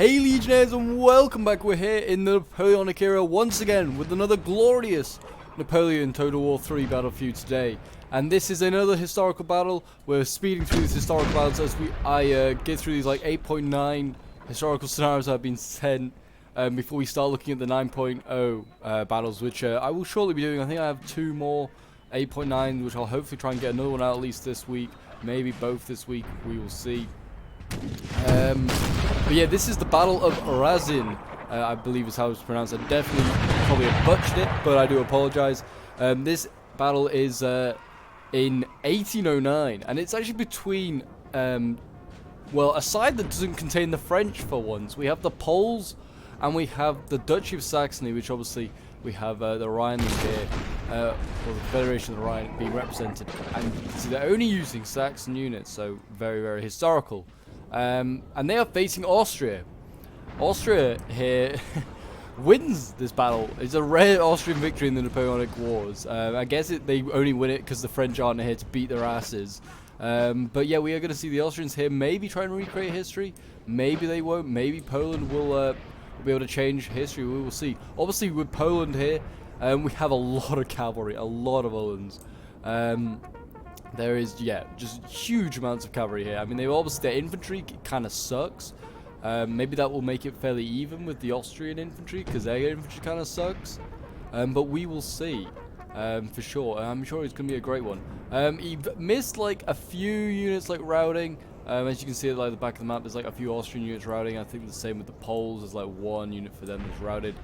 Hey Legionnaires, and welcome back. We're here in the Napoleonic era once again with another glorious Napoleon Total War 3 battle for you today. And this is another historical battle. We're speeding through these historical battles as I get through these like 8.9 historical scenarios that have been sent before we start looking at the 9.0 battles, which I will shortly be doing. I think I have two more 8.9, which I'll hopefully try and get another one out at least this week, maybe both this week, we will see. But yeah, this is the Battle of Raszyn, I believe is how it's pronounced. I definitely probably butchered it, but I do apologize. This battle is in 1809, and it's actually between, well, a side that doesn't contain the French for once. We have the Poles, and we have the Duchy of Saxony, which obviously we have the Rhine here, or the Federation of the Rhine being represented. And you can see they're only using Saxon units, so very, very historical. And they are facing Austria. Austria here wins this battle. It's a rare Austrian victory in the Napoleonic Wars. I guess they only win it because the French aren't here to beat their asses. But yeah, we are going to see the Austrians here maybe try and recreate history. Maybe they won't. Maybe Poland will be able to change history. We will see. Obviously, with Poland here, we have a lot of cavalry, a lot of Uhlans. There is, yeah, just huge amounts of cavalry here. I mean, their infantry kind of sucks. Maybe that will make it fairly even with the Austrian infantry, because their infantry kind of sucks. But we will see, for sure. I'm sure it's going to be a great one. You've missed, like, a few units, like, routing. As you can see at, like, the back of the map, there's, like, a few Austrian units routing. I think the same with the Poles. There's, like, one unit for them that's routed.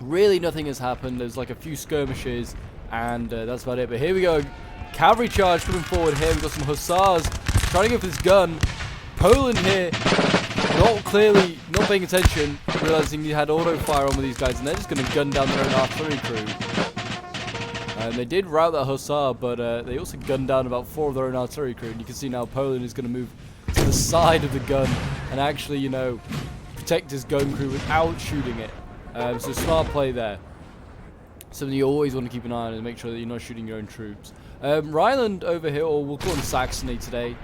Really nothing has happened. There's, like, a few skirmishes. And that's about it. But here we go. Cavalry charge coming forward here. We've got some hussars trying to go for this gun. Poland here, not paying attention, realizing you had auto fire on with these guys, and they're just going to gun down their own artillery crew. And they did rout that hussar, but they also gunned down about 4 of their own artillery crew. And you can see now Poland is going to move to the side of the gun and actually, you know, protect his gun crew without shooting it. So smart play there. Something you always want to keep an eye on and make sure that you're not shooting your own troops. Rhineland over here, or we'll call them Saxony today.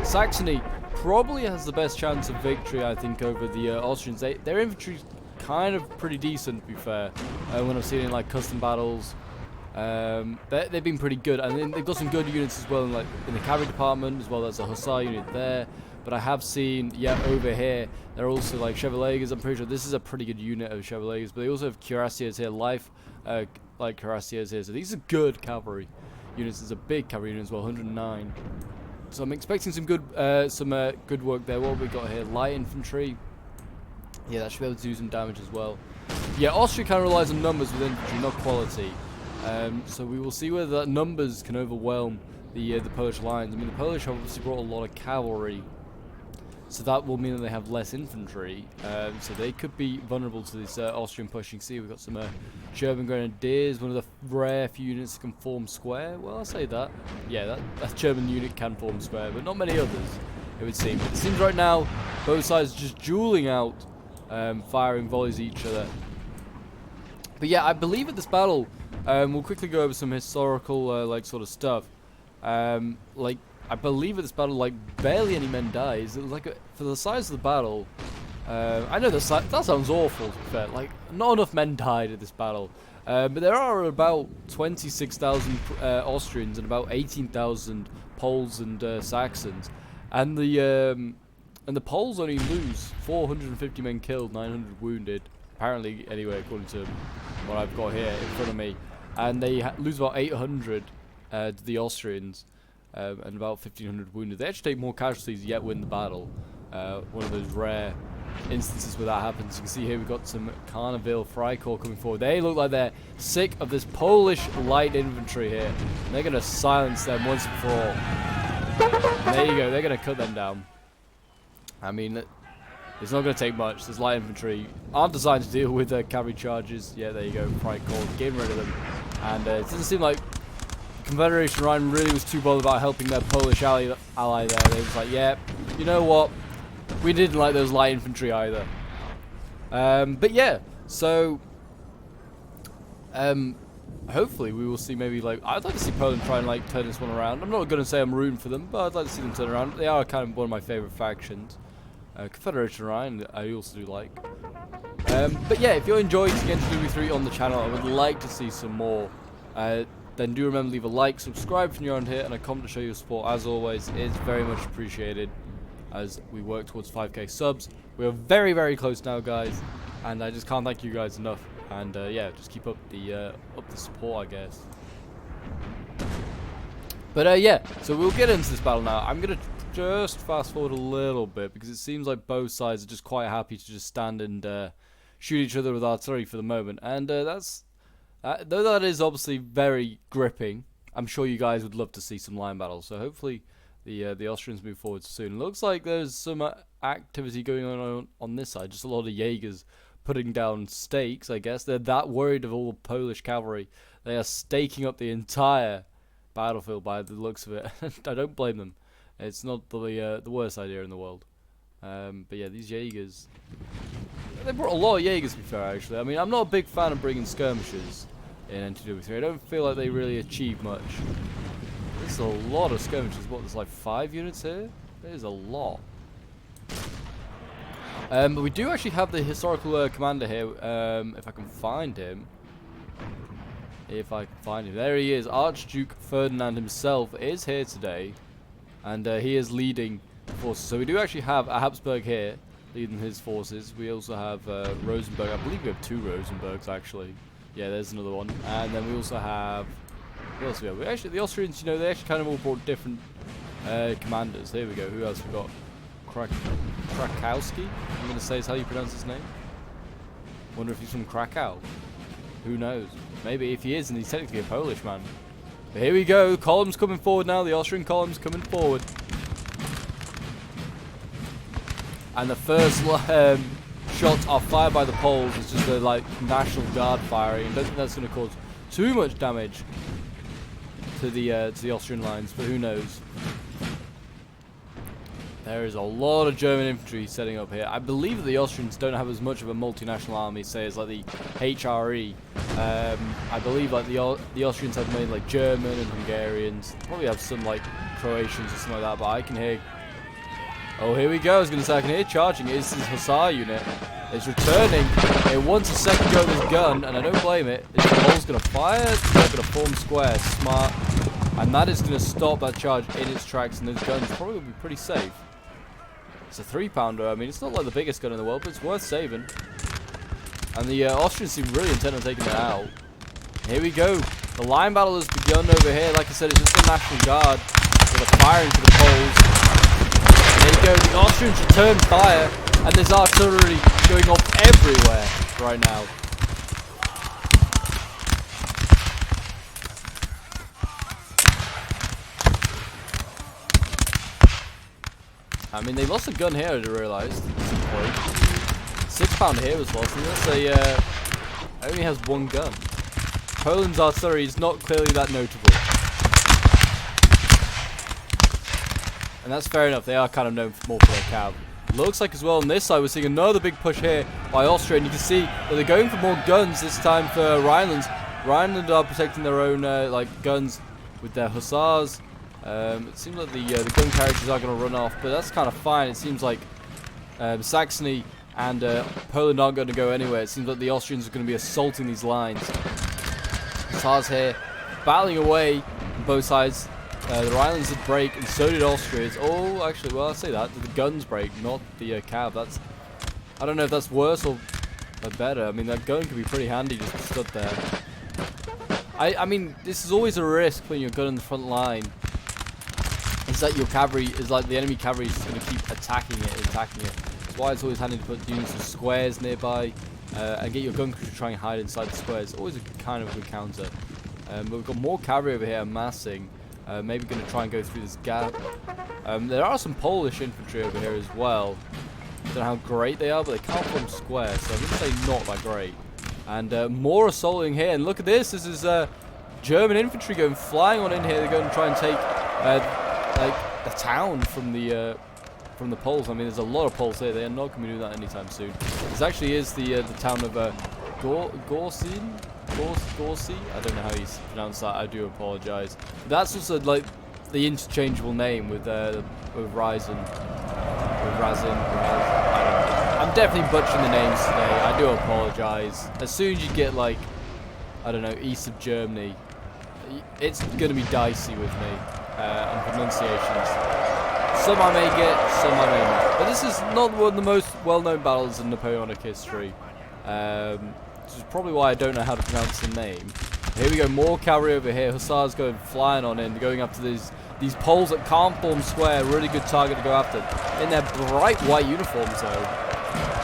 Saxony probably has the best chance of victory, I think, over the Austrians. Their infantry's kind of pretty decent, to be fair. When I've seen it in like custom battles, they've been pretty good, and then they've got some good units as well, in the cavalry department as well. There's a hussar unit there. But I have seen, yeah, over here, they're also like Chevaliers. I'm pretty sure this is a pretty good unit of Chevaliers. But they also have cuirassiers here, like cuirassiers here. So these are good cavalry units. There's a big cavalry unit as well, 109. So I'm expecting some good work there. What have we got here? Light infantry. Yeah, that should be able to do some damage as well. Yeah, Austria kind of relies on numbers with infantry, not quality. So we will see whether that numbers can overwhelm the Polish lines. I mean, the Polish obviously brought a lot of cavalry. So that will mean that they have less infantry, so they could be vulnerable to this Austrian push. You can see we've got some German grenadiers, one of the rare few units that can form square. Well, I'll say that. Yeah, that German unit can form square, but not many others, it would seem. But it seems right now both sides are just dueling out, firing volleys at each other. But yeah, I believe at this battle, we'll quickly go over some historical like sort of stuff. I believe at this battle, like, barely any men died. Like, for the size of the battle, I know that sounds awful, to be fair. Like, not enough men died at this battle. But there are about 26,000 Austrians and about 18,000 Poles and Saxons. And the Poles only lose 450 men killed, 900 wounded. Apparently, anyway, according to what I've got here in front of me. And they lose about 800 to the Austrians. And about 1,500 wounded. They actually take more casualties yet win the battle. One of those rare instances where that happens. You can see here we've got some Carnivale Freikorps coming forward. They look like they're sick of this Polish light infantry here. And they're going to silence them once and for all. And there you go. They're going to cut them down. I mean, it's not going to take much. This light infantry aren't designed to deal with cavalry charges. Yeah, there you go. Freikorps, getting rid of them. And it doesn't seem like Confederation Rhine really was too bothered about helping their Polish ally there. They was like, yeah, you know what? We didn't like those light infantry either. But yeah, so hopefully we will see maybe like, I'd like to see Poland try and like turn this one around. I'm not going to say I'm rooting for them, but I'd like to see them turn around. They are kind of one of my favorite factions. Confederation Ryan I also do like. But yeah, if you're enjoying NTW 3 on the channel, I would like to see some more. Then do remember, leave a like, subscribe if you're around here, and a comment to show your support. As always, it's very much appreciated as we work towards 5k subs. We are very, very close now, guys, and I just can't thank you guys enough. And yeah, just keep up the support, I guess. But yeah, so we'll get into this battle now. I'm gonna just fast forward a little bit because it seems like both sides are just quite happy to just stand and shoot each other with artillery for the moment, and that's though that is obviously very gripping. I'm sure you guys would love to see some line battles. So hopefully the Austrians move forward soon. Looks like there's some activity going on this side. Just a lot of Jaegers putting down stakes, I guess. They're that worried of all the Polish cavalry. They are staking up the entire battlefield by the looks of it. I don't blame them. It's not the worst idea in the world. But yeah, these Jaegers, they brought a lot of Jaegers, to be fair, actually. I mean, I'm not a big fan of bringing skirmishers in NTW 3. I don't feel like they really achieve much. There's a lot of skirmishers. What, there's like 5 units here? There's a lot. But we do actually have the historical commander here, if I can find him. There he is. Archduke Ferdinand himself is here today. And he is leading forces. So we do actually have a Habsburg here, leading his forces. We also have Rosenberg. I believe we have 2 Rosenbergs, actually. Yeah, there's another one. And then we also have... what else do we have? The Austrians, you know, they actually kind of all brought different commanders. Here we go. Who else we got? Krakowski, I'm going to say is how you pronounce his name. Wonder if he's from Krakow. Who knows? Maybe if he is, and he's technically a Polish man. But here we go. Columns coming forward now. The Austrian columns coming forward. And the first shots are fired by the Poles. It's just a like National Guard firing. I don't think that's going to cause too much damage to the Austrian lines, but who knows? There is a lot of German infantry setting up here. I believe that the Austrians don't have as much of a multinational army, say, as like the HRE. I believe like the Austrians have mainly like German and Hungarians. Probably have some like Croatians or something like that, but I can hear... oh, here we go. I was going to say, I can hear charging. It's his Hussar unit. It's returning. It wants a second go with his gun, and I don't blame it. Is the Pole's going to fire? They're going to form square. Smart. And that is going to stop that charge in its tracks, and this gun's probably going to be pretty safe. It's a 3-pounder. I mean, it's not like the biggest gun in the world, but it's worth saving. And the Austrians seem really intent on taking it out. Here we go. The line battle has begun over here. Like I said, it's just the National Guard that are firing for the Poles. There you go. The Austrians return fire, and there's artillery going off everywhere right now. I mean, they lost a gun here, I realised. 6-pounder here was lost, and that's only has 1 gun. Poland's artillery is not clearly that notable. And that's fair enough, they are kind of known more for their cav. Looks like as well on this side, we're seeing another big push here by Austria, and you can see that they're going for more guns this time for Rhineland. Rhineland are protecting their own like guns with their hussars. It seems like the gun carriages are going to run off, but that's kind of fine. It seems like Saxony and Poland aren't going to go anywhere. It seems like the Austrians are going to be assaulting these lines. Hussars here, battling away on both sides. The Rhinelands did break, and so did Austria's. Oh, actually, well, I'll say that. The guns break, not the cav. That's... I don't know if that's worse or better. I mean, that gun could be pretty handy just stood there. I mean, this is always a risk putting your gun in the front line. Is that your cavalry, is like the enemy cavalry is just going to keep attacking it. That's why it's always handy to put units of squares nearby and get your gun crew to try and hide inside the squares. Always a kind of good counter. But we've got more cavalry over here amassing. Maybe going to try and go through this gap. There are some Polish infantry over here as well. I don't know how great they are, but they can't form squares, so I'm going to say not that great. And more assaulting here, and look at this. This is German infantry going flying on in here. They're going to try and take like a town from the Poles. I mean, there's a lot of Poles here. They are not going to do that anytime soon. This actually is the town of Raszyn. Dorsey. I don't know how you pronounce that. I do apologize. That's also like the interchangeable name with Raszyn. I'm definitely butchering the names today. I do apologize. As soon as you get like, I don't know, east of Germany, it's gonna be dicey with me on pronunciations. Some I may get, some I may not. But this is not one of the most well-known battles in Napoleonic history. Which is probably why I don't know how to pronounce the name. Here we go, more cavalry over here. Hussars going flying on in, going after these poles that can't form square. Really good target to go after. In their bright white uniforms, though.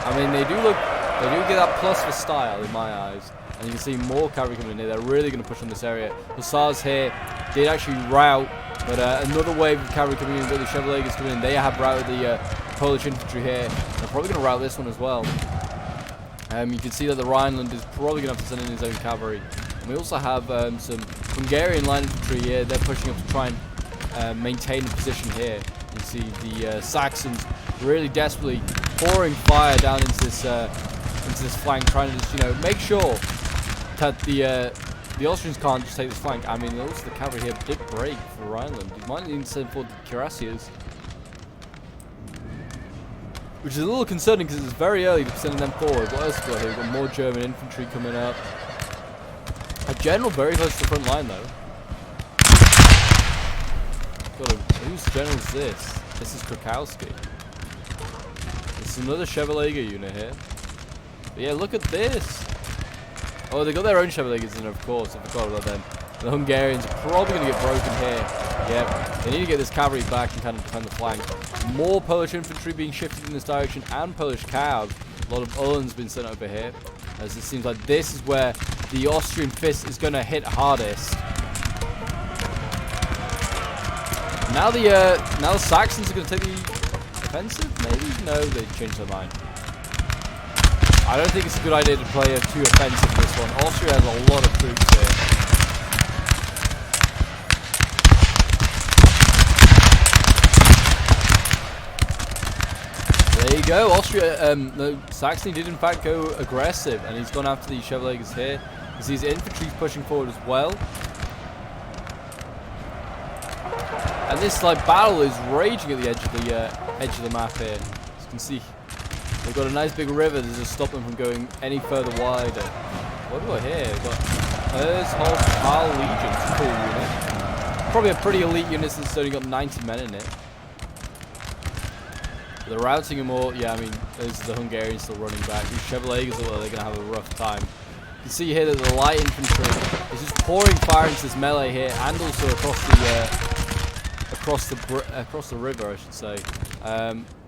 I mean, they do get that plus for style in my eyes. And you can see more cavalry coming in here. They're really going to push on this area. Hussars here did actually rout, but another wave of cavalry coming in. Got the Chevaliers coming in. They have routed the Polish infantry here. They're probably going to rout this one as well. You can see that the Rhineland is probably going to have to send in his own cavalry. And we also have some Hungarian line infantry here. They're pushing up to try and maintain the position here. You see the Saxons really desperately pouring fire down into this flank, trying to just, make sure that the Austrians can't just take this flank. I mean, also the cavalry here did break for Rhineland. You might need to send forward the cuirassiers, which is a little concerning because it's very early to be sending them forward. What else have we got here? We've got more German infantry coming up. A general very close to the front line, though. Whose general is this? This is Krakowski. There's another Chevalier unit here. But yeah, look at this. Oh, they got their own Chevaliers in, of course. I forgot about them. The Hungarians are probably going to get broken here. Yep, they need to get this cavalry back and kind of defend the flank. More Polish infantry being shifted in this direction, and Polish cav. A lot of Uhlans been sent over here, as it seems like this is where the Austrian fist is going to hit hardest. Now the Saxons are going to take the offensive. Maybe no, they changed their mind. I don't think it's a good idea to play too offensive in this one. Austria has a lot of troops here. There you go, Austria, no, Saxony did in fact go aggressive, and he's gone after these Chevaliers here. Because these infantry's pushing forward as well. And this battle is raging at the edge of the map here. As you can see, they've got a nice big river to just stop them from going any further wider. What do I hear? We've got PopeJohnPaul Legion, cool unit. Probably a pretty elite unit since it's only got 90 men in it. They're routing them all. Yeah, I mean, there's the Hungarians still running back. These Chevaliers, they're going to have a rough time. You can see here that the light infantry is just pouring fire into this melee here, and also across the river, I should say.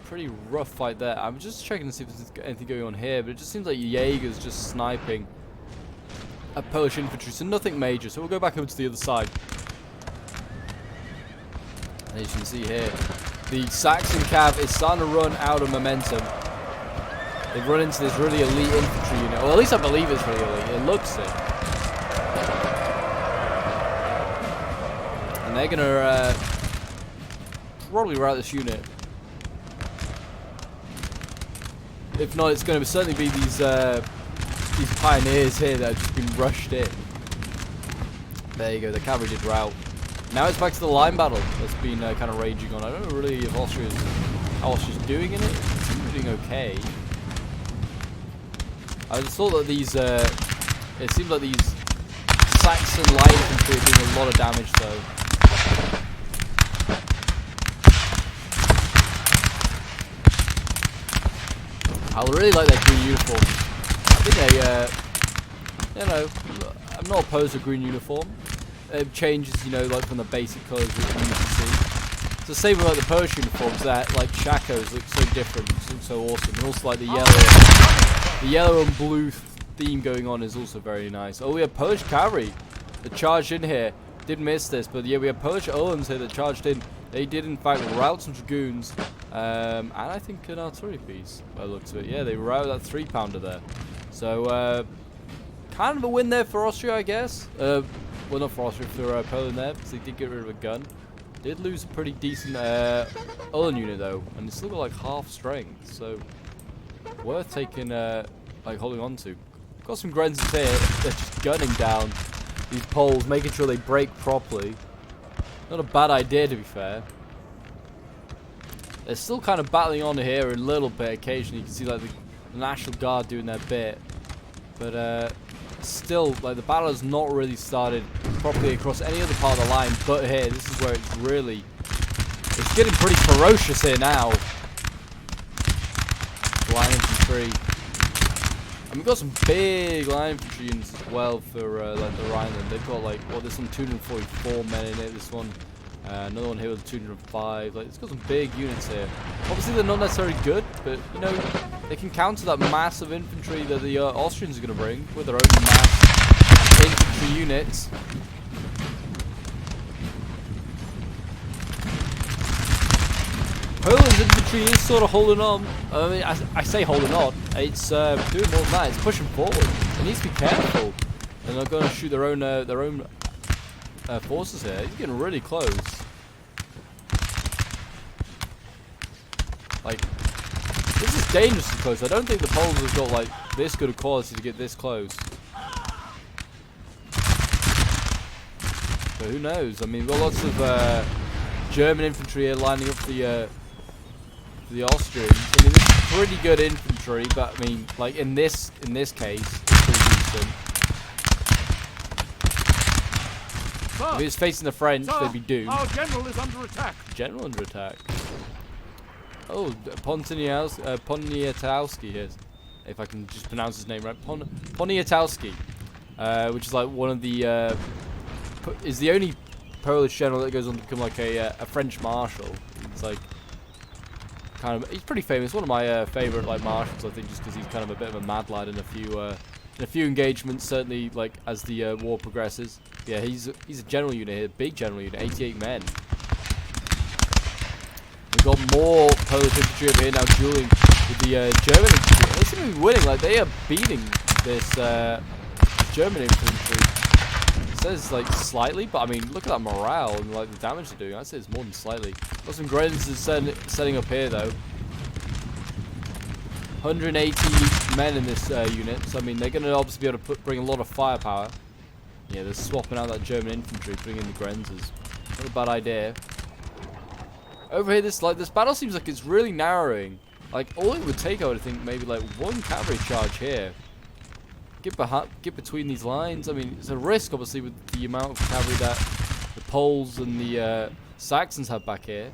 Pretty rough fight there. I'm just checking to see if there's anything going on here, but it just seems like Jaeger's just sniping at Polish infantry, so nothing major. So we'll go back over to the other side. And as you can see here, the Saxon cav is starting to run out of momentum. They've run into this really elite infantry unit. Well, at least I believe it's really elite. It looks it. And they're going to probably rout this unit. If not, it's going to certainly be these pioneers here that have just been rushed in. There you go, the cavalry did rout. Now it's back to the line battle that's been kind of raging on. I don't know really if how Austria's doing in it. It seems to be doing okay. I just thought that these, it seems like these Saxon light infantry are doing a lot of damage though. I really like their green uniform. I think they, I'm not opposed to green uniform. It changes, like from the basic colours that you used to see. It's the same with the Polish uniforms. That shakos look so different, look so awesome, and also like the yellow and blue theme going on is also very nice. Oh, we have Polish cavalry that charged in here. Did miss this, but yeah, we have Polish Uhlans here that charged in. They did in fact rout some dragoons, and I think an artillery piece by the looks of it. Yeah, they routed that 3-pounder there. So kind of a win there for Austria, I guess. Well, not for Austria, for Poland there, because they did get rid of a gun. Did lose a pretty decent Uhlan unit though, and it's still got like half strength, so worth taking, holding on to. Got some Grenzers here. They're just gunning down these poles, making sure they break properly. Not a bad idea, to be fair. They're still kind of battling on here a little bit occasionally. You can see like the National Guard doing their bit. But still, like the battle has not really started properly across any other part of the line but here. This is where it's really... It's getting pretty ferocious here now. Line infantry. And we've got some big line infantry units as well for like the Rhineland. They've got like, well, there's some 244 men in it. This one, another one here with 205. Like, it's got some big units here. Obviously, they're not necessarily good, but you know, they can counter that massive infantry that the Austrians are going to bring with their own mass infantry units. Poland's infantry is sort of holding on. I mean, I say holding on. It's doing more than that. It's pushing forward. It needs to be careful. They're not going to shoot their own forces here. He's getting really close. Like, this is dangerously close. I don't think the Poles have got like this good a quality to get this close. But who knows? I mean, we've got lots of German infantry here lining up for the Austrians. I mean, this is pretty good infantry, but I mean, like in this case, it's pretty decent. Sir, if it was facing the French, they'd be doomed. Our general is under attack. General under attack. Oh, Poniatowski, yes, if I can just pronounce his name right. Poniatowski, which is like one of the is the only Polish general that goes on to become like a French marshal. It's like kind of, he's pretty famous. One of my favorite like marshals, I think, just because he's kind of a bit of a mad lad in a few engagements. Certainly, like as the war progresses. Yeah, he's a general unit here, big general unit, 88 men. We've got more Polish infantry over here now dueling with the German infantry. They seem to be winning. Like they are beating this German infantry. It says like slightly, but I mean, look at that morale and like the damage they're doing. I'd say it's more than slightly. Got some Grenzers setting up here though. 180 men in this unit, so I mean they're going to obviously be able to bring a lot of firepower. Yeah, they're swapping out that German infantry, putting in the Grenzers. Not a bad idea. Over here, this battle seems like it's really narrowing. Like all it would take, I would think, maybe like one cavalry charge here. Get between these lines. I mean, it's a risk, obviously, with the amount of cavalry that the Poles and the Saxons have back here.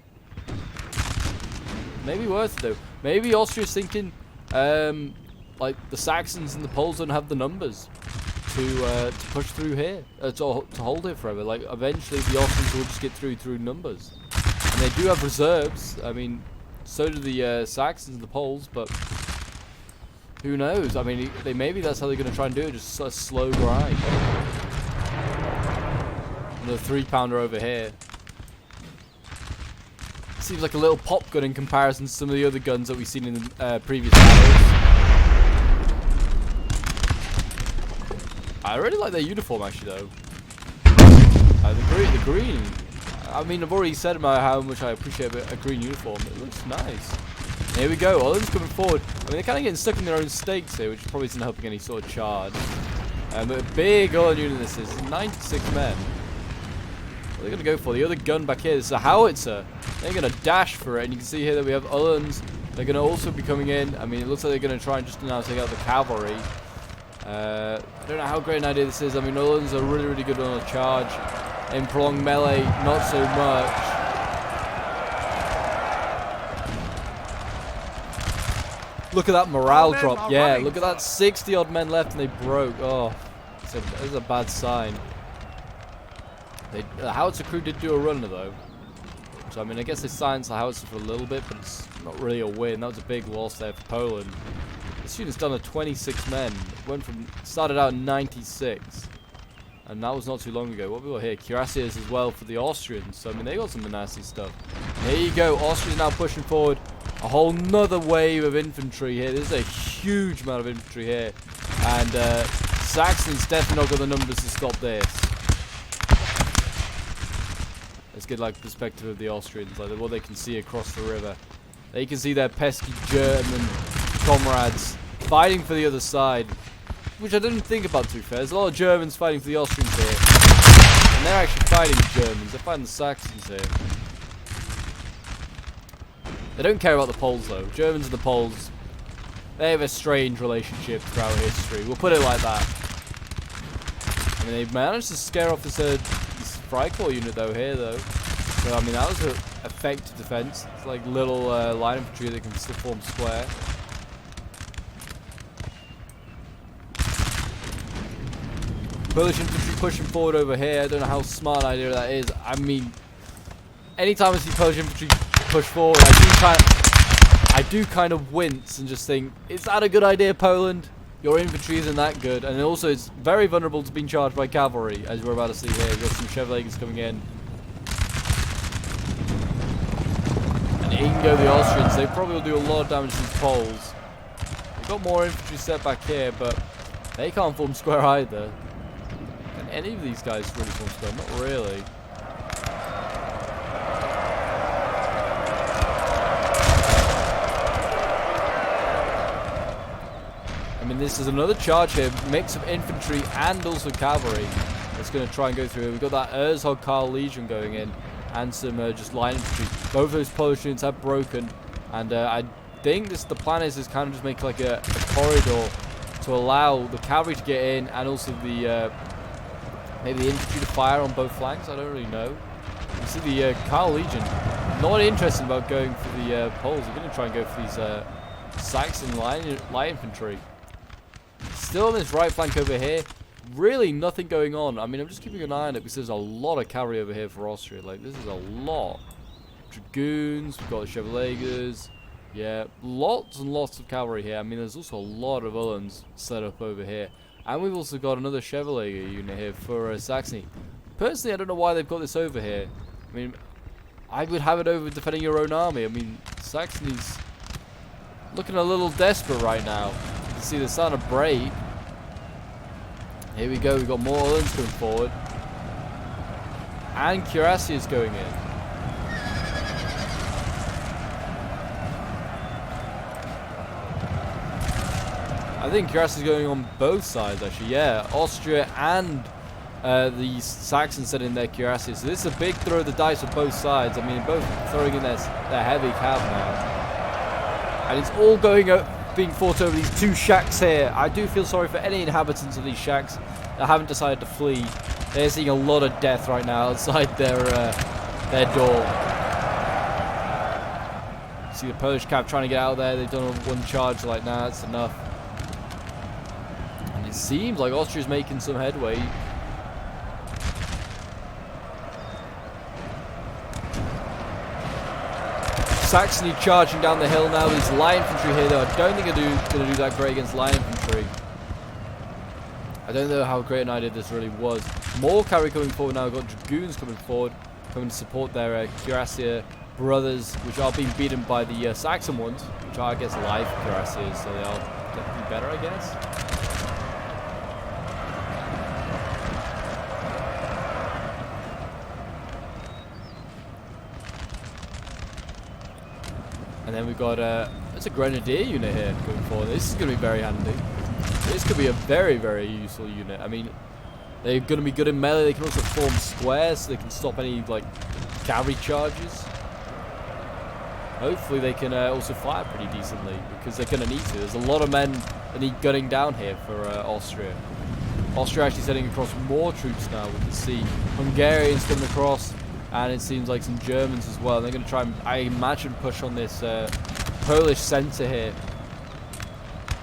Maybe worth it, though. Maybe Austria's thinking, like, the Saxons and the Poles don't have the numbers to push through here, to hold it forever. Like, eventually the Austrians will just get through numbers. And they do have reserves. I mean, so do the Saxons and the Poles, but... who knows? I mean, maybe that's how they're going to try and do it, just a slow grind. Another 3-pounder over here. Seems like a little pop gun in comparison to some of the other guns that we've seen in the previous battles. I really like their uniform, actually, though. The green. I mean, I've already said about how much I appreciate a green uniform. It looks nice. Here we go, Holland's coming forward. I mean, they're kind of getting stuck in their own stakes here, which probably isn't helping any sort of charge. But a big Holland unit this is, 96 men. What are they going to go for? The other gun back here, this is a howitzer. They're going to dash for it, and you can see here that we have Hollands. They're going to also be coming in. I mean, it looks like they're going to try and just now take out the cavalry. I don't know how great an idea this is. I mean, Hollands are really, really good on a charge. In prolonged melee, not so much. Look at that morale drop. Yeah, look at that. 60 odd men left and they broke. Oh, it's a bad sign. The howitzer crew did do a runner though. So I mean, I guess they silenced the howitzer for a little bit, but it's not really a win. That was a big loss there for Poland. This unit's done to 26 men. Started out at 96. And that was not too long ago. What we got here? Cuirassiers as well for the Austrians. So I mean, they got some nasty stuff. Here you go. Austrians now pushing forward. A whole nother wave of infantry here. There's a huge amount of infantry here. And Saxons definitely not got the numbers to stop this. Let's get like perspective of the Austrians, like what they can see across the river. They can see their pesky German comrades fighting for the other side. which I didn't think about, to be fair. There's a lot of Germans fighting for the Austrians here. And they're actually fighting the Germans. They're fighting the Saxons here. They don't care about the Poles, though. Germans and the Poles, they have a strange relationship throughout history. We'll put it like that. I mean, they managed to scare off this Freikorps unit, though, here, though. So, I mean, that was an effective defense. It's like little line infantry that can still form square. Polish infantry pushing forward over here. I don't know how smart an idea that is. I mean, anytime I see Polish infantry push forward, I do kind of wince and just think, is that a good idea, Poland? Your infantry isn't that good. And also, it's very vulnerable to being charged by cavalry, as we're about to see here. We've got some Chevaliers coming in. And in go the Austrians. They probably will do a lot of damage to these Poles. They've got more infantry set back here, but they can't form square either. Can any of these guys really form square? Not really. I mean, this is another charge here, mix of infantry and also cavalry. It's going to try and go through. We've got that Erzhog Karl Legion going in, and some just line infantry. Both of those Polish units have broken, and I think the plan is kind of just make like a corridor to allow the cavalry to get in, and also the maybe the infantry to fire on both flanks. I don't really know. You see the Karl Legion not interested about going for the Poles. They're going to try and go for these Saxon light infantry. Still on this right flank over here, really nothing going on. I mean, I'm just keeping an eye on it because there's a lot of cavalry over here for Austria. Like, this is a lot. Dragoons, we've got the Chevaliers. Yeah, lots and lots of cavalry here. I mean, there's also a lot of Uhlans set up over here. And we've also got another Chevalier unit here for Saxony. Personally, I don't know why they've got this over here. I mean, I would have it over defending your own army. I mean, Saxony's looking a little desperate right now. You can see they're starting to break. Here we go, we've got more Uhlans coming forward. And Cuirassiers is going in. I think Cuirassiers is going on both sides, actually. Yeah, Austria and the Saxons set in their Cuirassiers. So this is a big throw of the dice on both sides. I mean, both throwing in their heavy cav now. And it's all going being fought over these two shacks here. I do feel sorry for any inhabitants of these shacks that haven't decided to flee. They're seeing a lot of death right now outside their door. See the Polish cav trying to get out there. They've done one charge like that. That's enough. And it seems like Austria's making some headway. Saxony charging down the hill now. There's light infantry here, though. I don't think they're going to do that great against light infantry. I don't know how great an idea this really was. More cavalry coming forward now. We've got dragoons coming forward, coming to support their cuirassier brothers, which are being beaten by the Saxon ones, which are, I guess, light cuirassiers, so they are definitely better, I guess. And then we've got it's a grenadier unit here going forward. This is going to be very handy. This could be a very, very useful unit. I mean, they're going to be good in melee. They can also form squares, so they can stop any like cavalry charges. Hopefully, they can also fire pretty decently because they're going to need to. There's a lot of men that need gunning down here for Austria. Austria actually sending across more troops now. We can see Hungarians coming across. And it seems like some Germans as well. They're going to try and, I imagine, push on this Polish centre here.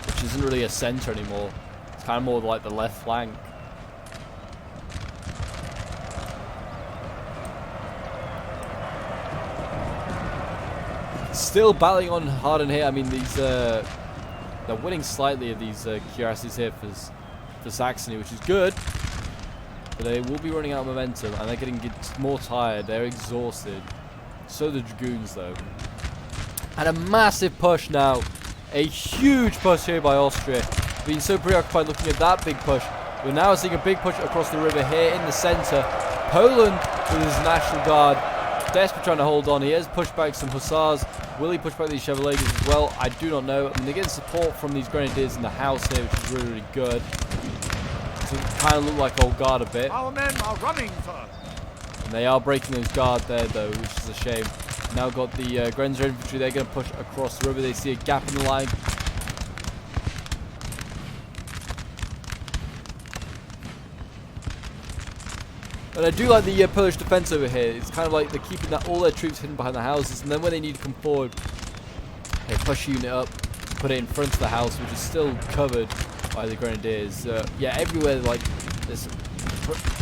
Which isn't really a centre anymore. It's kind of more like the left flank. Still battling on hard in here. I mean, these they're winning slightly of these cuirassiers here for Saxony, which is good. But they will be running out of momentum, and they're getting more tired. They're exhausted. So the dragoons, though. And a massive push now. A huge push here by Austria. Being so preoccupied looking at that big push. We're now seeing a big push across the river here in the centre. Poland with his National Guard desperately trying to hold on. He has pushed back some hussars. Will he push back these chevaliers as well? I do not know. I mean, they're getting support from these grenadiers in the house here, which is really, really good. So it kind of look like old guard a bit. Our men are running, sir. And they are breaking those guard there, though, which is a shame. Now got the Grenzer infantry. They're going to push across the river. They see a gap in the line. And I do like the Polish defense over here. It's kind of like they're keeping all their troops hidden behind the houses, and then when they need to come forward, they push a unit up, put it in front of the house, which is still covered by the grenadiers. Yeah, everywhere like this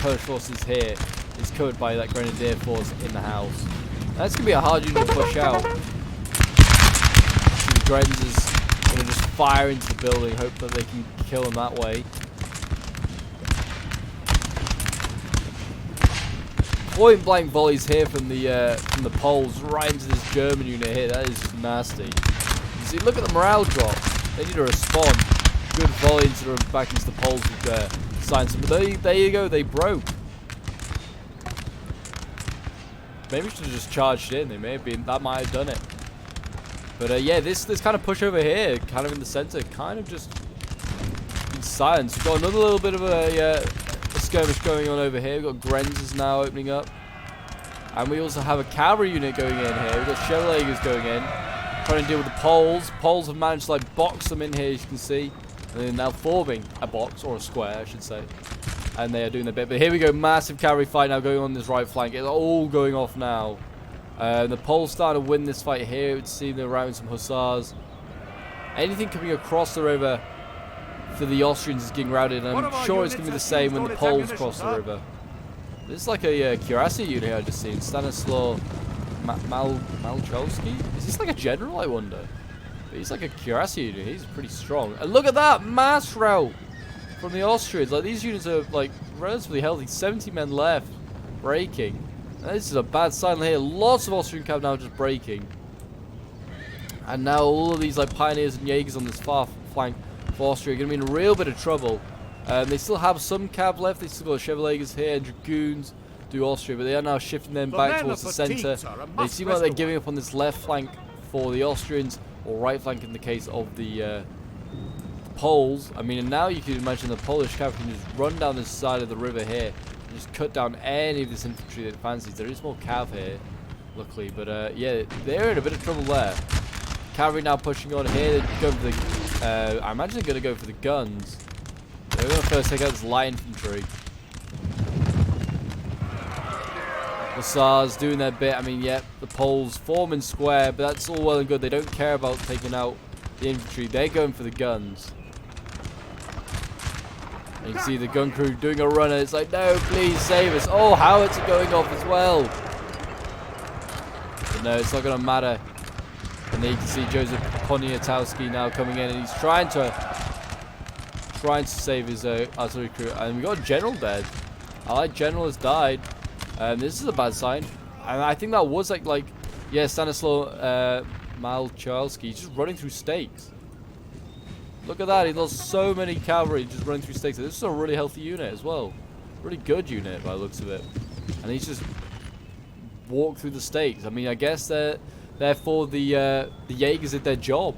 Polish forces here is covered by that grenadier force in the house. That's gonna be a hard unit to push out. The Grenzers gonna just fire into the building, hope that they can kill them that way. Point blank volleys here from the Poles right into this German unit here. That is nasty. You see, look at the morale drop. They need to respond. Good volley into back into the Poles with signs. But there you go. They broke. Maybe we should have just charged in. They may have been. That might have done it. But yeah, this kind of push over here, kind of in the center, kind of just in silence. We've got another little bit of a skirmish going on over here. We've got Grenzers now opening up. And we also have a cavalry unit going in here. We've got Chevaliers going in. Trying to deal with the Poles. Poles have managed to like box them in here, as you can see. And they're now forming a box, or a square, I should say. And they are doing their bit. But here we go. Massive cavalry fight now going on this right flank. It's all going off now. The Poles starting to win this fight here. It would seem they're routing some hussars. Anything coming across the river for the Austrians is getting routed, and I'm sure it's going to be the same when the Poles cross the river. This is like a cuirassier unit here I just seen. Stanislaw Malchowski? Is this like a general, I wonder? But he's like a cuirassier unit. He's pretty strong. And look at that mass rout from the Austrians. Like, these units are like relatively healthy. 70 men left, breaking. And this is a bad sign here. Lots of Austrian cav now just breaking. And now all of these like pioneers and Jaegers on this far flank for Austria are going to be in a real bit of trouble. They still have some cav left. They still got Chevaliers here and Dragoons do Austria, but they are now shifting them back towards the centre. They seem like they're giving up on this left flank for the Austrians, or right flank in the case of the Poles. I mean, and now you can imagine the Polish cav can just run down this side of the river here and just cut down any of this infantry that fancies. There is more cav here, luckily, but yeah, they're in a bit of trouble there. Cavalry now pushing on here. They're going for the, I imagine they're going to go for the guns. They're going to first take out this light infantry. Hussars doing their bit. I mean, yeah, the Poles forming square, but that's all well and good. They don't care about taking out the infantry. They're going for the guns. And you can see the gun crew doing a run, and it's like, no, please save us. Oh, howitzers are going off as well. But no, it's not going to matter. And then you can see Joseph Poniatowski now coming in, and he's trying to save his artillery crew. And we got a general dead. Allied general has died. This is a bad sign. And I think that was like yeah, Stanislaw Malchowski. He's just running through stakes. Look at that. He lost so many cavalry just running through stakes. This is a really healthy unit as well. Really good unit by the looks of it. And he's just walked through the stakes. I mean, I guess therefore the Jaegers did their job.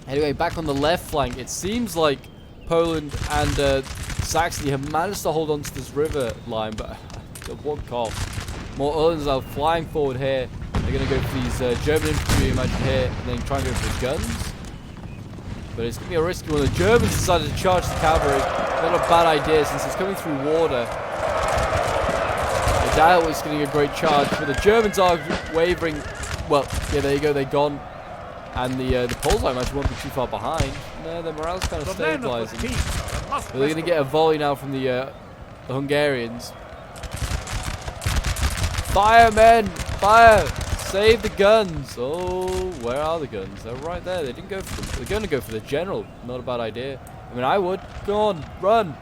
Anyway, back on the left flank, it seems like Poland and Saxony have managed to hold on to this river line, but at what cost? More Uhlans are flying forward here. They're going to go for these German infantry, imagine here, and then try and go for the guns. But it's going to be a risky one. The Germans decided to charge the cavalry. Not a bad idea since it's coming through water. I doubt it's getting a great charge, but the Germans are wavering. Well, yeah, there you go, they're gone. And the Poles, I imagine, won't be too far behind. No, their morale's kind of stabilizing. But they're going to get a volley now from the Hungarians. Fire, men! Fire! Save the guns! Oh, where are the guns? They're right there. They didn't go for them. They're going to go for the general. Not a bad idea. I mean, I would. Go on, run!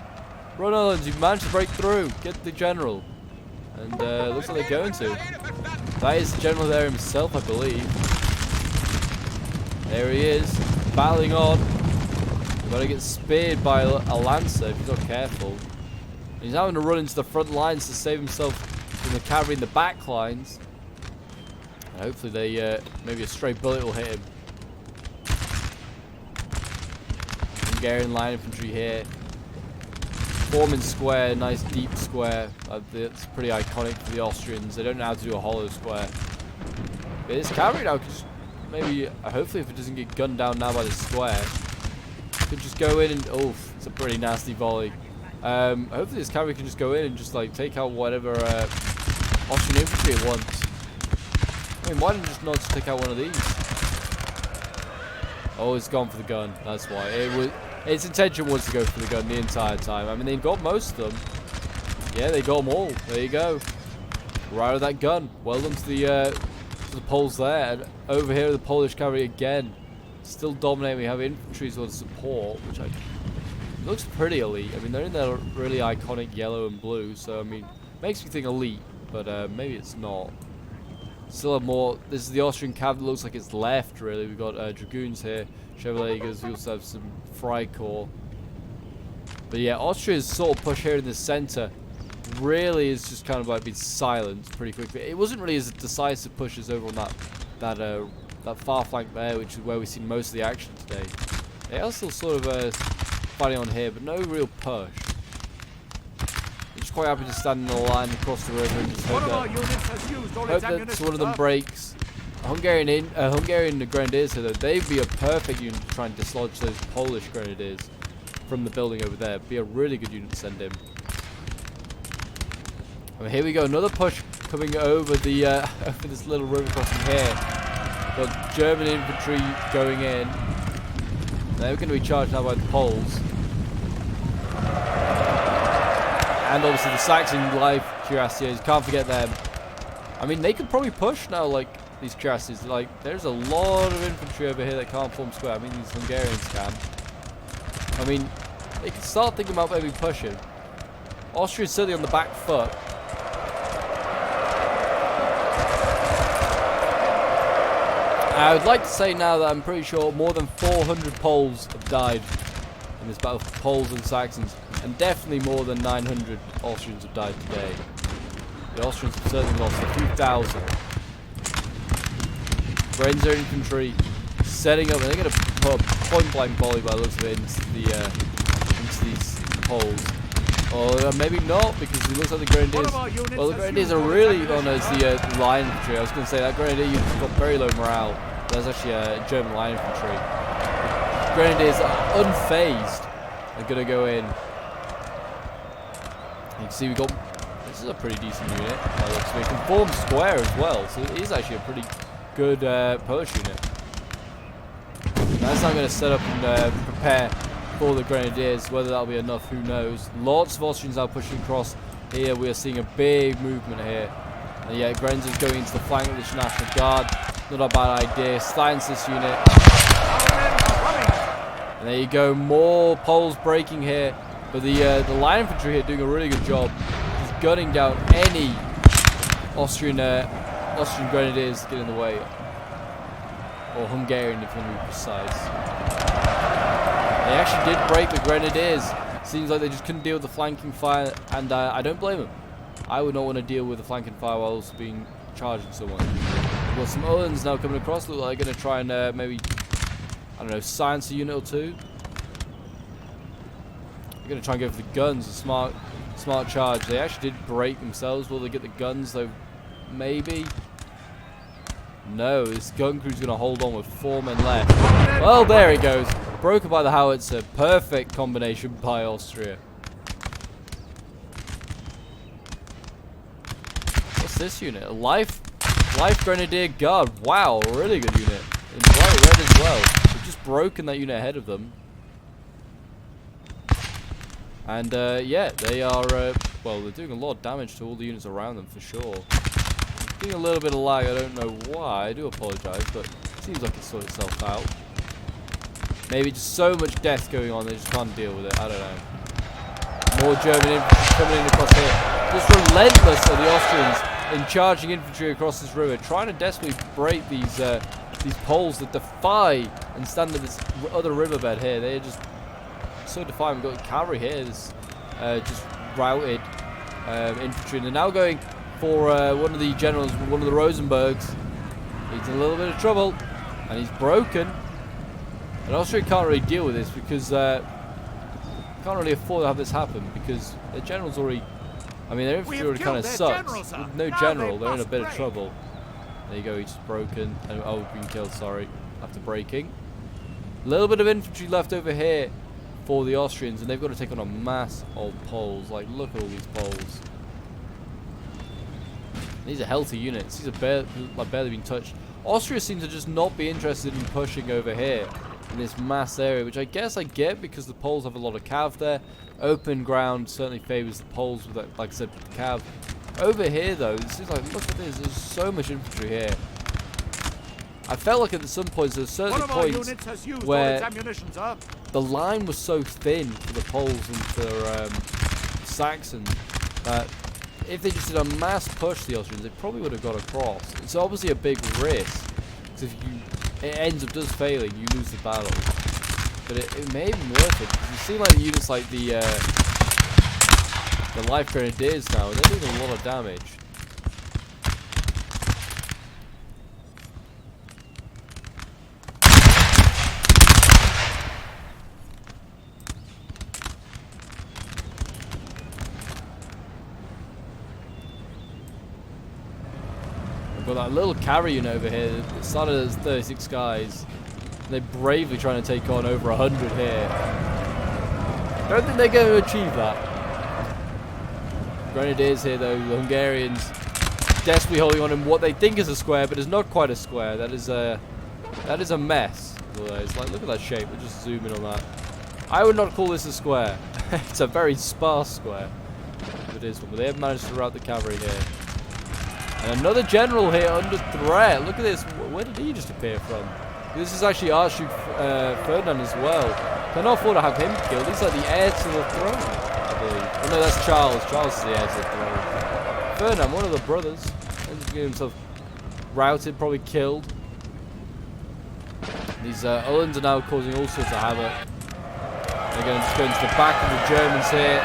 Run, Uhlans. You've managed to break through. Get the general. And looks like they're going to. That is the general there himself, I believe. There he is, battling on. He's going to get speared by a lancer if he's not careful. And he's having to run into the front lines to save himself from the cavalry in the back lines. And hopefully they, maybe a stray bullet will hit him. Hungarian line infantry here. Forming square, nice deep square. That's pretty iconic for the Austrians. They don't know how to do a hollow square. But this cavalry now could just maybe, hopefully if it doesn't get gunned down now by the square, could just go in and, oof, it's a pretty nasty volley. Hopefully this cavalry can just go in and just like take out whatever Austrian infantry it wants. I mean, why didn't it just not just take out one of these? Oh, it's gone for the gun. That's why. Its intention was to go for the gun the entire time. I mean, they got most of them. Yeah, they got them all. There you go. Right with that gun. Well done to the Poles there. And over here, the Polish cavalry again. Still dominating. We have infantry as well as support, which looks pretty elite. I mean, they're in their really iconic yellow and blue. So, I mean, makes me think elite. But maybe it's not. Still have more. This is the Austrian cavalry. Looks like it's left, really. We've got dragoons here. Chevaliers. We also have some Freikorps. But yeah, Austria's sort of push here in the center really is just kind of like been silenced pretty quickly. It wasn't really as decisive push as over on that far flank there, which is where we've seen most of the action today. They are still sort of fighting on here, but no real push. I'm just quite happy to stand in the line across the river and just hope that one of them breaks. Hungarian Grenadiers here, though, they'd be a perfect unit to try and dislodge those Polish Grenadiers from the building over there. Be a really good unit to send in. I mean, here we go, another push coming over the over this little river crossing here. Got German infantry going in. They're going to be charged now by the Poles. And obviously the Saxon light cuirassiers, can't forget them. I mean, they could probably push now, like, these cuirassiers. Like, there's a lot of infantry over here that can't form square. I mean, these Hungarians can. I mean, they can start thinking about maybe pushing. Austria's certainly on the back foot. I would like to say now that I'm pretty sure more than 400 Poles have died in this battle, Poles and Saxons, and definitely more than 900 Austrians have died today. The Austrians have certainly lost a few thousand. Grenadier infantry setting up, and they're going to put a point-blank volley by the looks of it into these Poles. Or maybe not, because it looks like the Grenadiers. Well, the Grenadiers are really known as the line infantry. I was going to say that Grenadier unit's got very low morale. That's actually German line infantry. The Grenadiers are unfazed. They're going to go in. You can see we got. This is a pretty decent unit. It can form square as well, so it is actually a pretty good Polish unit. That's not going to set up and prepare for the Grenadiers. Whether that'll be enough, who knows. Lots of Austrians are pushing across here. We are seeing a big movement here. And yeah, Grenadiers going into the flank of the National Guard. Not a bad idea. Silence this unit. And there you go. More Poles breaking here. But the line infantry here doing a really good job. Just gunning down any Austrian Grenadiers get in the way. Or Hungarian, if you want to be precise. They actually did break the Grenadiers. Seems like they just couldn't deal with the flanking fire, and I don't blame them. I would not want to deal with the flanking fire while also being charging someone. We've got some Uhlans now coming across. Look like they're going to try and maybe, I don't know, silence a unit or two. They're going to try and go for the guns. A smart charge. They actually did break themselves. Will they get the guns though? Maybe. No, this gun crew's going to hold on with 4 men left. Well, there he goes. Broken by the howitzer. Perfect combination by Austria. What's this unit? A life Grenadier Guard. Wow, really good unit. In bright red as well. We've just broken that unit ahead of them. And yeah, they are, well, they're doing a lot of damage to all the units around them for sure. Doing a little bit of lag, I don't know why, I do apologise, but it seems like it's sorted itself out. Maybe just so much death going on, they just can't deal with it, I don't know. More German infantry coming in across here. Just relentless are the Austrians in charging infantry across this river, trying to desperately break these Poles that defy and stand at this other riverbed here. They're just so defiant. We've got cavalry here, this just routed infantry, and they're now going for one of the generals, one of the Rosenbergs. He's in a little bit of trouble, and he's broken. And Austria can't really deal with this because can't really afford to have this happen because their general's already. I mean, their infantry already kind of sucks. With no general, they're in a bit of trouble. There you go, he's broken. Oh, being killed. Sorry, after breaking. A little bit of infantry left over here for the Austrians, and they've got to take on a mass of Poles. Like, look at all these Poles. These are healthy units. These are barely been touched. Austria seems to just not be interested in pushing over here in this mass area, which I guess I get because the Poles have a lot of cav there. Open ground certainly favors the Poles, with, like I said, with the cav. Over here, though, it seems like, look at this. There's so much infantry here. I felt like at some points, there's certain points where the line was so thin for the Poles and for Saxons that if they just did a mass push the Austrians, they probably would have got across. It's obviously a big risk, because if it ends up just failing, you lose the battle. But it may have been worth it, because you see like the units like the Life Grenadiers now, they're doing a lot of damage. We've got that little cavalry unit over here. It started as 36 guys. They're bravely trying to take on over 100 here. I don't think they're going to achieve that. Grenadiers here though, the Hungarians desperately holding on in what they think is a square, but it's not quite a square. That is a mess. It's like, look at that shape. We'll just zoom in on that. I would not call this a square. It's a very sparse square. It is one, but they have managed to rout the cavalry here. And another general here under threat. Look at this. Where did he just appear from? This is actually Archduke Ferdinand as well. Cannot afford to have him killed. He's like the heir to the throne, I believe. Oh no, that's Charles. Charles is the heir to the throne. Ferdinand, one of the brothers, he's getting himself routed, probably killed. These Uhlans are now causing all sorts of havoc. They're going to go into the back of the Germans here.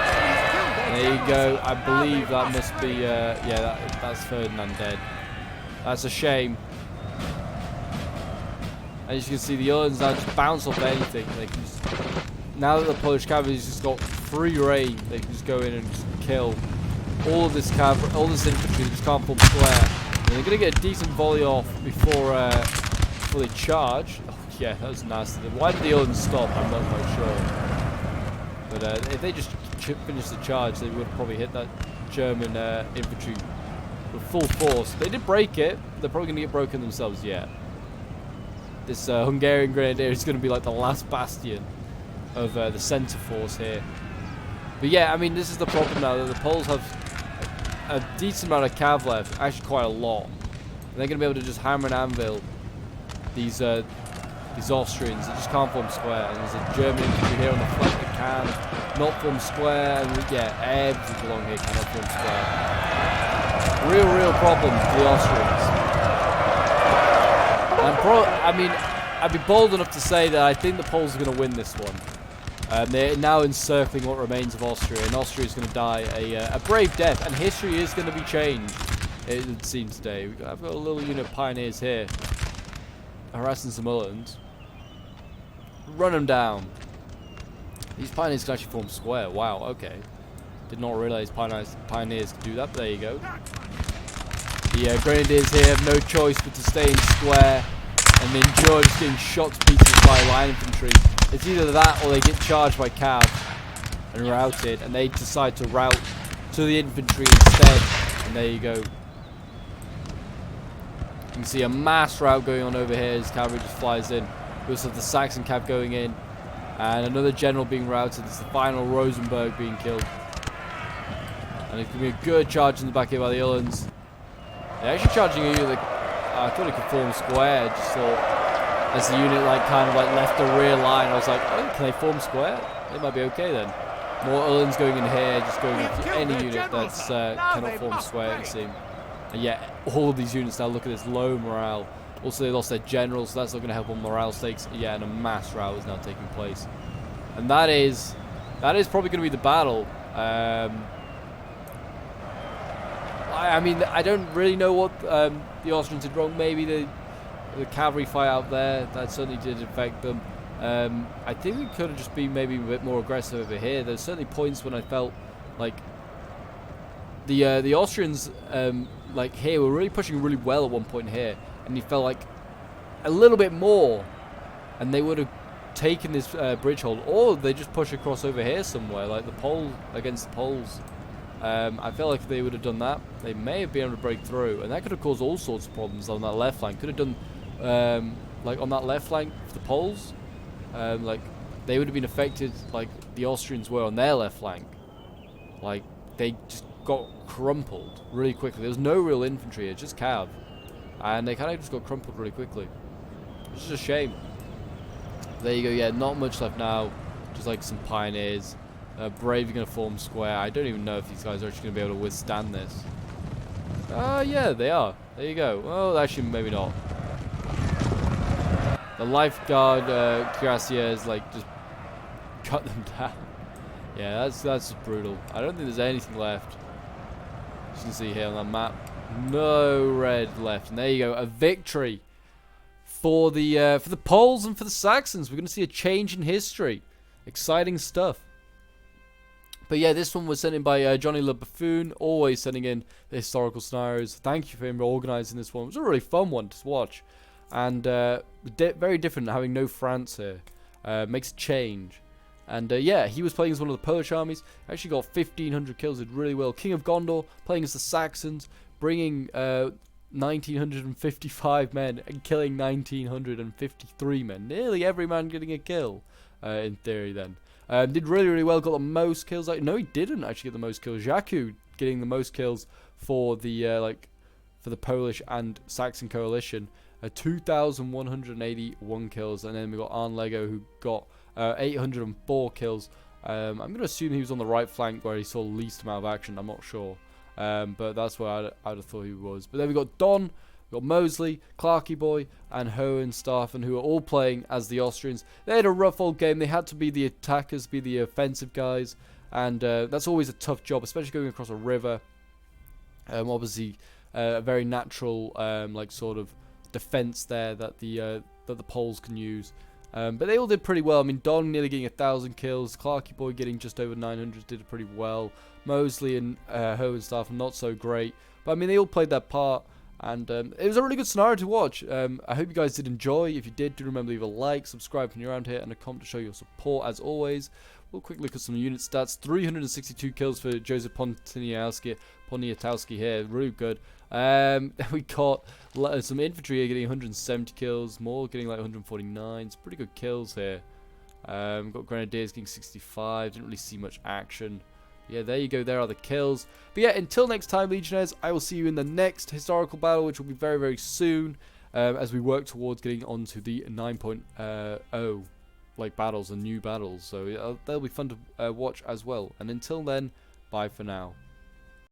There you go. I believe that must be, yeah, that's Ferdinand dead. That's a shame. As you can see, the Uhlans now just bounce off anything. They can just, now that the Polish cavalry's just got free reign, they can just go in and just kill all of this cavalry, all this infantry. They just can't form square. And they're going to get a decent volley off before they charge. Oh, yeah, that was nasty. Why did the Uhlans stop? I'm not quite sure. But if they just finished the charge, they would have probably hit that German infantry with full force. They did break it. They're probably going to get broken themselves yet. This Hungarian Grenadier is going to be like the last bastion of the centre force here. But yeah, I mean, this is the problem now, that the Poles have a decent amount of cav left, actually quite a lot. And they're going to be able to just hammer and anvil these Austrians. They just can't form square. And there's a German infantry here on the flank that can not form square. And yeah, everything along here cannot form square. Real problem for the Austrians. I mean, I'd be bold enough to say that I think the Poles are going to win this one. They're now encircling what remains of Austria, and Austria is going to die a brave death, and history is going to be changed, it would seem today. I've got a little unit of pioneers here, harassing some Uhlans. Run them down. These pioneers can actually form square. Wow, okay. Did not realize pioneers could do that, but there you go. The Grenadiers here have no choice but to stay in square and endure just getting shot to pieces by line infantry. It's either that or they get charged by cav and routed, and they decide to rout to the infantry instead. And there you go. You can see a mass rout going on over here as cavalry just flies in. We also have the Saxon cav going in, and another general being routed. It's the final Rosenberg being killed. And it's going to be a good charge in the back here by the Uhlans. They're actually charging a unit that I thought it could form square. I just thought as the unit like kind of like left the rear line, I was like, oh, can they form square? They might be okay then. More Uhlans going in here, just going into any unit that's cannot form square, it seems. And yeah, all of these units now, look at this low morale. Also, they lost their general, so that's not going to help on morale stakes. Yeah, and a mass rout is now taking place. And that is probably going to be the battle. I mean, I don't really know what the Austrians did wrong. Maybe the cavalry fight out there, that certainly did affect them. I think we could have just been maybe a bit more aggressive over here. There's certainly points when I felt like the Austrians like here were really pushing really well at one point here, and you felt like a little bit more and they would have taken this bridge hold, or they just push across over here somewhere like the Pole against the Poles. I feel like if they would have done that, they may have been able to break through, and that could have caused all sorts of problems on that left flank. Could have done like on that left flank for the Poles, like they would have been affected like the Austrians were on their left flank. Like they just got crumpled really quickly. There was no real infantry here, just cav, and they kind of just got crumpled really quickly, which is a shame. There you go. Yeah, not much left now, just like some pioneers. Brave are going to form square. I don't even know if these guys are actually going to be able to withstand this. Yeah, they are. There you go. Well, actually, maybe not. The lifeguard cuirassiers like just cut them down. Yeah, that's just brutal. I don't think there's anything left. As you can see here on that map, no red left. And there you go, a victory for the Poles and for the Saxons. We're going to see a change in history. Exciting stuff. But yeah, this one was sent in by Johnny Le Buffoon, always sending in the historical scenarios. Thank you for him organising this one. It was a really fun one to watch. And very different having no France here. Makes a change. And yeah, he was playing as one of the Polish armies. Actually got 1,500 kills, did really well. King of Gondor, playing as the Saxons, bringing 1,955 men and killing 1,953 men. Nearly every man getting a kill, in theory then. Did really well, got the most kills. No, he didn't actually get the most kills. Jakub getting the most kills for the for the Polish and Saxon coalition. 2,181 kills, and then we got Arn Lego who got 804 kills. I'm going to assume he was on the right flank where he saw the least amount of action. I'm not sure, but that's where I'd have thought he was. But then we got Don. We got Mosley, Clarky Boy, and Hohenstaufen, who are all playing as the Austrians. They had a rough old game. They had to be the attackers, be the offensive guys, and that's always a tough job, especially going across a river. Obviously, a very natural, like sort of defense there that the Poles can use. But they all did pretty well. I mean, Don nearly getting 1,000 kills. Clarky Boy getting just over 900 did pretty well. Mosley and Hohenstaufen not so great. But I mean, they all played their part. And it was a really good scenario to watch. I hope you guys did enjoy. If you did, do remember to leave a like, subscribe when you're around here, and a comment to show your support as always. We'll quickly look at some unit stats. 362 kills for Joseph Poniatowski here. Really good. We got some infantry here getting 170 kills. More getting like 149. It's pretty good kills here. Got Grenadiers getting 65. Didn't really see much action. Yeah, there you go. There are the kills. But yeah, until next time, Legionnaires, I will see you in the next historical battle, which will be very, very soon, as we work towards getting onto the 9.0 like battles and new battles. So they'll be fun to watch as well. And until then, bye for now.